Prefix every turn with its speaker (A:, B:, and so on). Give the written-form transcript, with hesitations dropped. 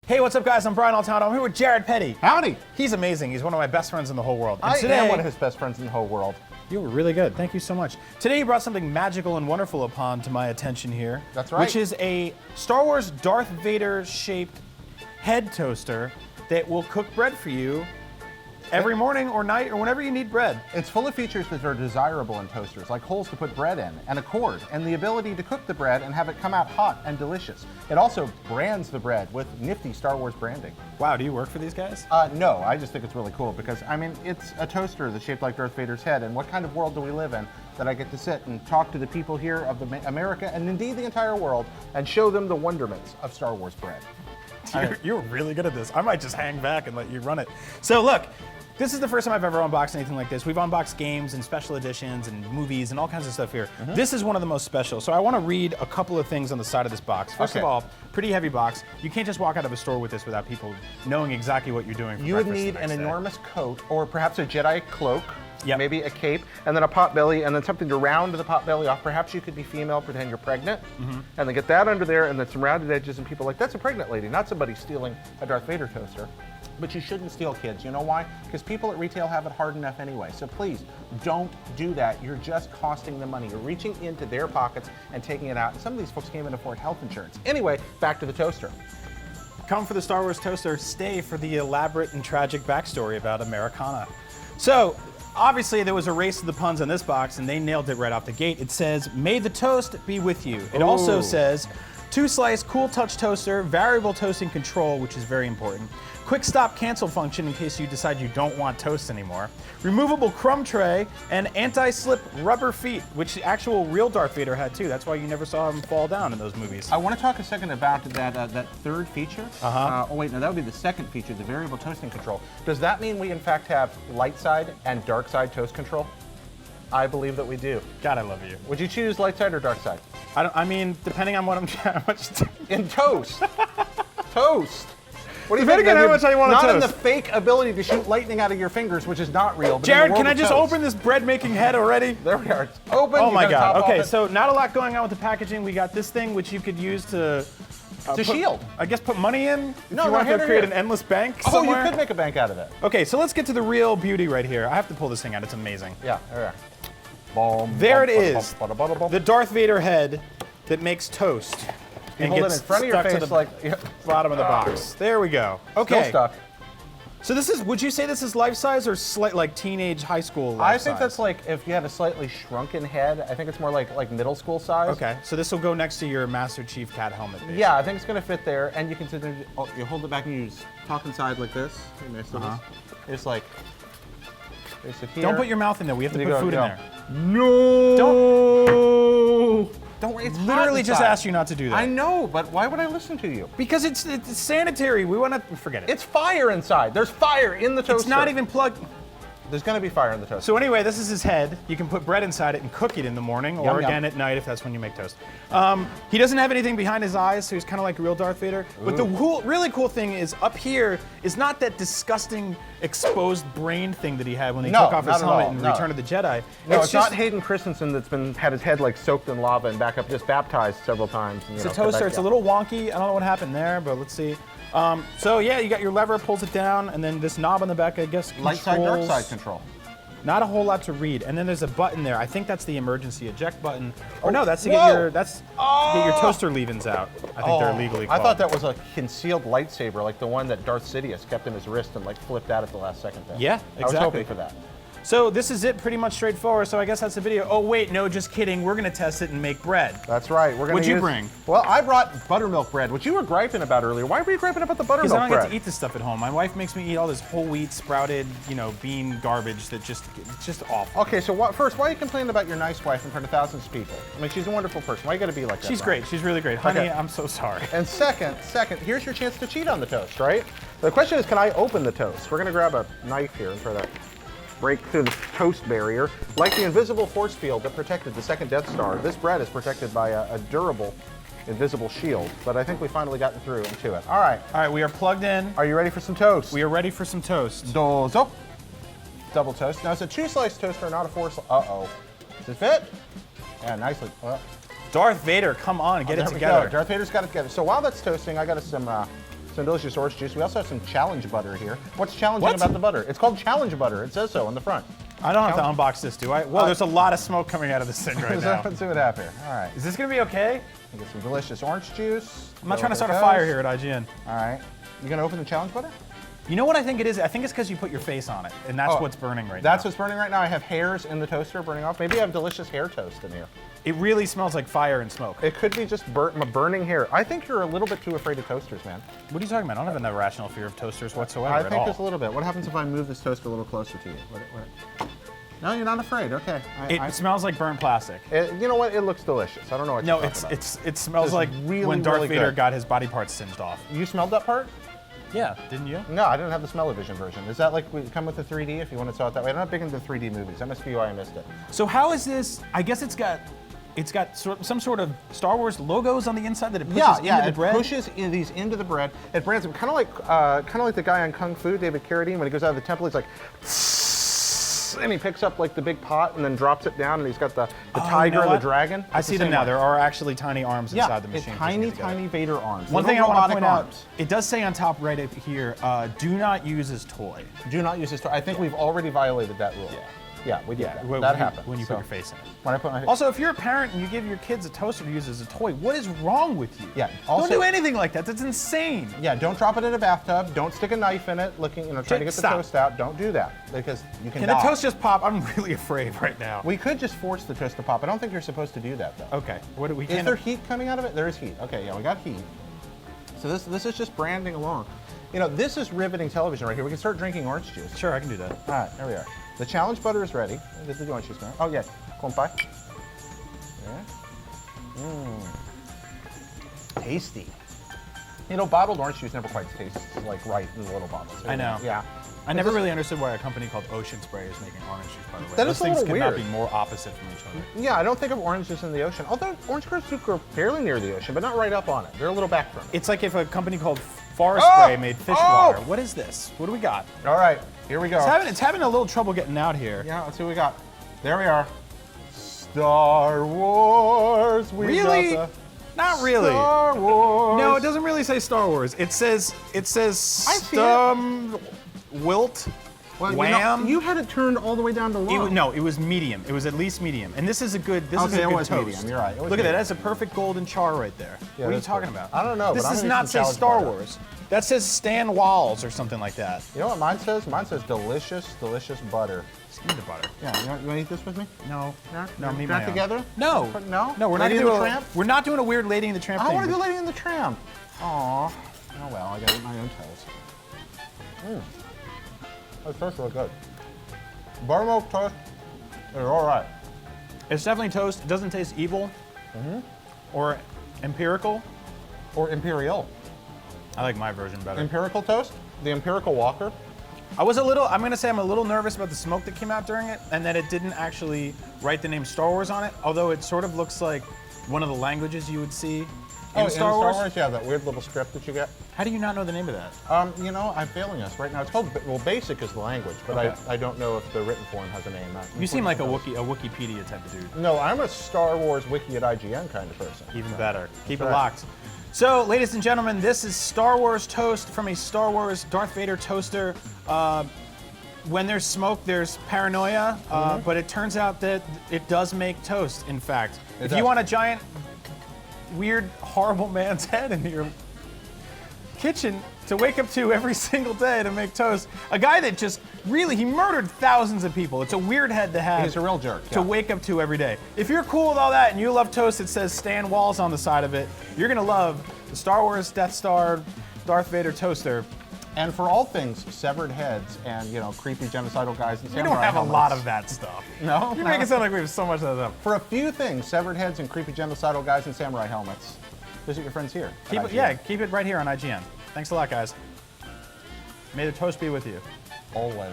A: Hey, what's up, guys? I'm Brian Altano. I'm here with Jared Petty.
B: Howdy.
A: He's amazing. He's one of my best friends in the whole world. And
B: I
A: today,
B: am one of his best friends in the whole world.
A: You were really good. Thank you so much. Today, you brought something magical and wonderful upon to my attention here.
B: That's right.
A: Which is a Star Wars Darth Vader shaped head toaster that will cook bread for you every morning or night or whenever you need bread.
B: It's full of features that are desirable in toasters, like holes to put bread in, and a cord, and the ability to cook the bread and have it come out hot and delicious. It also brands the bread with nifty Star Wars branding.
A: Wow, do you work for these guys?
B: No, I just think it's really cool because, I mean, it's a toaster that's shaped like Darth Vader's head, and what kind of world do we live in that I get to sit and talk to the people here of America and indeed the entire world and show them the wonderments of Star Wars bread.
A: You're really good at this. I might just hang back and let you run it. So look, this is the first time I've ever unboxed anything like this. We've unboxed games and special editions and movies and all kinds of stuff here. This is one of the most special. So I want to read a couple of things on the side of this box. First of all, pretty heavy box. You can't just walk out of a store with this without people knowing exactly what you're doing for
B: You would
A: breakfast
B: need
A: the
B: an
A: next day.
B: enormous coat or perhaps a Jedi cloak.
A: Yep.
B: Maybe a cape, and then a pot belly, and then something to round the pot belly off. Perhaps you could be female, pretend you're pregnant, and then get that under there, and then some rounded edges, and people are like, that's a pregnant lady, not somebody stealing a Darth Vader toaster. But you shouldn't steal kids. You know why? Because people at retail have it hard enough anyway. So please, don't do that. You're just costing them money. You're reaching into their pockets and taking it out. And some of these folks can't even afford health insurance. Anyway, back to the toaster.
A: Come for the Star Wars toaster, stay for the elaborate and tragic backstory about Americana. So, obviously there was a race to the puns on this box and they nailed it right off the gate. It says, may the toast be with you. It also says, 2-slice cool touch toaster, variable toasting control, which is very important. Quick stop cancel function in case you decide you don't want toast anymore. Removable crumb tray and anti-slip rubber feet, which the actual real Darth Vader had too. That's why you never saw him fall down in those movies.
B: I want to talk a second about that third feature. Oh wait, no, that would be the second feature, the variable toasting control. Does that mean we in fact have light side and dark side toast control? I believe that we do.
A: God, I love you.
B: Would you choose light side or dark side?
A: I mean, depending on what I'm how much.
B: In toast. Toast. What do you
A: Depending
B: think?
A: on how much I want to
B: Not in the
A: toast.
B: fake ability to shoot lightning out of your fingers, which is not real. But
A: Jared,
B: in the
A: can
B: world
A: I
B: of
A: just
B: toast.
A: open this bread-making head already?
B: There we are. It's open.
A: Oh
B: You
A: my
B: got a top
A: God. Okay,
B: off it.
A: so not a lot going on with the packaging. We got this thing which you could use to
B: shield.
A: I guess put money in. If
B: No,
A: you
B: no,
A: want
B: here,
A: to create
B: here.
A: an endless bank
B: Oh,
A: somewhere.
B: you could make a bank out of it.
A: Okay, so let's get to the real beauty right here. I have to pull this thing out. It's amazing.
B: Yeah, there we are. Boom,
A: There
B: boom,
A: it
B: boom,
A: is.
B: boom, boom, boom, boom.
A: The Darth Vader head that makes toast.
B: You
A: and
B: hold it
A: gets
B: in front of your
A: stuck to
B: face
A: the
B: like
A: bottom of the box. There we go. Okay.
B: Still stuck.
A: So this is, would you say this is life size or like teenage high school life
B: I
A: size?
B: think that's like if you had a slightly shrunken head. I think it's more like middle school size.
A: Okay, so this will go next to your Master Chief cat helmet. Basically.
B: Yeah, I think it's gonna fit there, and you can sit there. Oh, you hold it back and you just talk inside like this. It's like. Sit here.
A: Don't put your mouth in there. We have to
B: You
A: put
B: go,
A: food
B: go.
A: in there.
B: No. Don't worry. It's hot
A: Literally just
B: inside.
A: asked you not to do that.
B: I know, but why would I listen to you?
A: Because it's sanitary. We want to forget it.
B: It's fire inside. There's fire in the toaster.
A: It's not even plugged.
B: There's gonna be fire in the toaster.
A: So anyway, this is his head. You can put bread inside it and cook it in the morning, or
B: Yum, yum.
A: again at night if that's when you make toast. He doesn't have anything behind his eyes, so he's kind of like real Darth Vader. But the really cool thing is up here is not that disgusting exposed brain thing that he had when they took off his
B: not at
A: helmet
B: all,
A: in
B: no.
A: Return of the Jedi.
B: No, it's
A: just,
B: not Hayden Christensen that's had his head like soaked in lava and back up, just baptized several times. And,
A: It's a toaster. It's a little wonky. I don't know what happened there, but let's see. So yeah, you got your lever, pulls it down, and then this knob on the back, I guess,
B: light side, dark
A: controls-
B: side control.
A: Not a whole lot to read, and then there's a button there. I think that's the emergency eject button. Or no, that's to get
B: Whoa.
A: your to get your toaster leavings out. I think they're legally called.
B: I thought that was a concealed lightsaber, like the one that Darth Sidious kept in his wrist and like flipped out at the last second there.
A: Yeah,
B: I was
A: exactly.
B: hoping for that.
A: So this is it, pretty much straightforward. So I guess that's the video. Oh wait, no, just kidding. We're gonna test it and make bread.
B: That's right. We're gonna
A: What'd you
B: use-
A: bring?
B: Well, I brought buttermilk bread, which you were griping about earlier. Why were you griping about the
A: Because
B: buttermilk
A: I don't
B: bread?
A: get to eat this stuff at home. My wife makes me eat all this whole wheat, sprouted, bean garbage that it's just awful.
B: Okay, so first, why are you complaining about your nice wife in front of thousands of people? I mean, she's a wonderful person. Why you gotta be like that?
A: She's
B: Brian?
A: great. She's really great. Honey,
B: Okay.
A: I'm so sorry.
B: And second, here's your chance to cheat on the toast, right? The question is, can I open the toast? We're gonna grab a knife here and try to break through the toast barrier. Like the invisible force field that protected the second Death Star, this bread is protected by a durable, invisible shield. But I think we finally gotten through into it. All right.
A: All right, we are plugged in.
B: Are you ready for some toast?
A: We are ready for some toast.
B: Dozo. Double toast. Now it's a 2-slice toaster, not a 4-slice. Uh-oh. Does it fit? Yeah, nicely.
A: Darth Vader, come on, get it
B: There we
A: together.
B: go. Darth Vader's got it together. So while that's toasting, I got some some delicious orange juice. We also have some challenge butter here. What's challenging
A: What?
B: about the butter? It's called challenge butter. It says so on the front.
A: I don't have to unbox this, do I? Well, there's a lot of smoke coming out of this thing right now.
B: Let's see what happens here. All right.
A: Is this gonna be okay?
B: We get some delicious orange juice.
A: I'm not trying to start a fire here at IGN.
B: All right. You gonna open the challenge butter?
A: You know what I think it is? I think it's because you put your face on it, and that's what's burning right now.
B: That's what's burning right now. I have hairs in the toaster burning off. Maybe I have delicious hair toast in here.
A: It really smells like fire and smoke.
B: It could be just burning hair. I think you're a little bit too afraid of toasters, man.
A: What are you talking about? I don't have an irrational fear of toasters whatsoever
B: I
A: at
B: think
A: all.
B: just a little bit. What happens if I move this toaster a little closer to you? No, you're not afraid. Okay.
A: It smells like burnt plastic.
B: You know what? It looks delicious. I don't know what
A: No,
B: you're talking about.
A: it smells
B: It's
A: like
B: really,
A: when Darth
B: really
A: Vader
B: good.
A: got his body parts singed off.
B: You smelled that part?
A: Yeah, didn't you?
B: No, I didn't have the smell-o-vision version. Is that like we come with the 3D if you want to saw it that way? I'm not big into 3D movies. That must be why I missed it.
A: So how is this? I guess it's got some sort of Star Wars logos on the inside that it pushes into the bread.
B: It pushes these into the bread. It brands them kind of like the guy on Kung Fu, David Carradine, when he goes out of the temple, he's like, and he picks up like the big pot and then drops it down, and he's got the tiger and the dragon.
A: I see them now. There are actually tiny arms inside the machine.
B: It's tiny Vader arms.
A: One thing I want to point out,
B: arms.
A: it does say on top right up here, do not use as toy.
B: Do not use this toy. I think we've already violated that rule. Yeah, we did. That happened.
A: When you put your face in it.
B: When I put my face.
A: Also, if you're a parent and you give your kids a toaster to use as a toy, what is wrong with you?
B: Yeah.
A: Don't
B: Also,
A: do anything like that. That's insane.
B: Yeah, don't drop it in a bathtub. Don't stick a knife in it, trying to get the toast out. Don't do that because you can.
A: Can the toast just pop? I'm really afraid right now.
B: We could just force the toast to pop. I don't think you're supposed to do that though.
A: Okay. What do we?
B: Is there heat coming out of it? There is heat. Okay, yeah, we got heat. So this is just branding along. You know, this is riveting television right here. We can start drinking orange juice.
A: Sure, I can do that.
B: All right, there we are. The challenge butter is ready. Get the orange juice now. Oh yeah, compai. Yeah. Tasty. You know, bottled orange juice never quite tastes like right in the little bottles.
A: I know.
B: Yeah.
A: I never really understood why a company called Ocean Spray is making orange juice, by the way.
B: That
A: Those
B: is a
A: things
B: little
A: could not
B: weird.
A: be more opposite from each other.
B: Yeah, I don't think of oranges in the ocean. Although orange groves are fairly near the ocean, but not right up on it. They're a little back from it.
A: It's like if a company called Forest Spray made fish water. What is this? What do we got?
B: All right, here we go.
A: It's having a little trouble getting out here.
B: Yeah, let's see what we got. There we are. Star Wars.
A: Really? Not really.
B: Star Wars.
A: No, it doesn't really say Star Wars. It says Wilt.
B: Well,
A: Wham.
B: you had it turned all the way down to low.
A: No, it was medium. It was at least medium. And this is a good. This is a
B: Okay, it
A: good
B: was
A: toast.
B: medium, you're right, it was
A: Look at that.
B: medium.
A: That's a perfect golden char right there.
B: Yeah,
A: What are you
B: that's
A: talking
B: perfect.
A: about?
B: I don't know,
A: This
B: but I'm
A: does
B: gonna
A: not
B: use
A: say
B: some challenge
A: Star
B: butter.
A: Wars. That says Stan Walls or something like that.
B: You know what mine says? Mine says delicious, delicious butter.
A: Just give me the butter.
B: Yeah, you want to eat this with me?
A: No.
B: No,
A: me
B: not
A: my own.
B: together?
A: No.
B: No?
A: No, we're not
B: Lady
A: gonna
B: and
A: do
B: the
A: a.
B: Tramp?
A: We're not doing a weird Lady in the Tramp
B: I
A: thing.
B: want to do Lady and the Tramp. Aw. Oh well, I gotta eat my own toast. That tastes real good. Buttermilk toast is all right.
A: It's definitely toast. It doesn't taste evil or empirical.
B: Or Imperial.
A: I like my version better.
B: Empirical toast? The Empirical Walker?
A: I'm gonna say I'm a little nervous about the smoke that came out during it, and that it didn't actually write the name Star Wars on it, although it sort of looks like one of the languages you would see in Star Wars.
B: Yeah, that weird little script that you get.
A: How do you not know the name of that?
B: You know, I'm failing us right now. It's called, well, BASIC is the language, but
A: Okay.
B: I don't know if the written form has a name.
A: You seem like a Wikipedia type of dude.
B: No, I'm a Star Wars wiki at IGN kind of person.
A: Even better. Keep it
B: right.
A: locked. So, ladies and gentlemen, this is Star Wars toast from a Star Wars Darth Vader toaster. When there's smoke, there's paranoia, but it turns out that it does make toast, in fact. If you want a giant, weird, horrible man's head in your kitchen to wake up to every single day to make toast, a guy that just really, he murdered thousands of people. It's a weird head to have.
B: He's a real jerk.
A: To wake up to every day. If you're cool with all that and you love toast that says Stan Walls on the side of it, you're gonna love the Star Wars Death Star Darth Vader toaster.
B: And for all things severed heads and, you know, creepy genocidal guys and
A: We
B: samurai
A: don't have
B: helmets.
A: a lot of that stuff.
B: No?
A: You make it sound like we have so much of that.
B: For a few things, severed heads and creepy genocidal guys in samurai helmets, visit your friends here. at IGN.
A: Keep it right here on IGN. Thanks a lot, guys. May the toast be with you.
B: Always.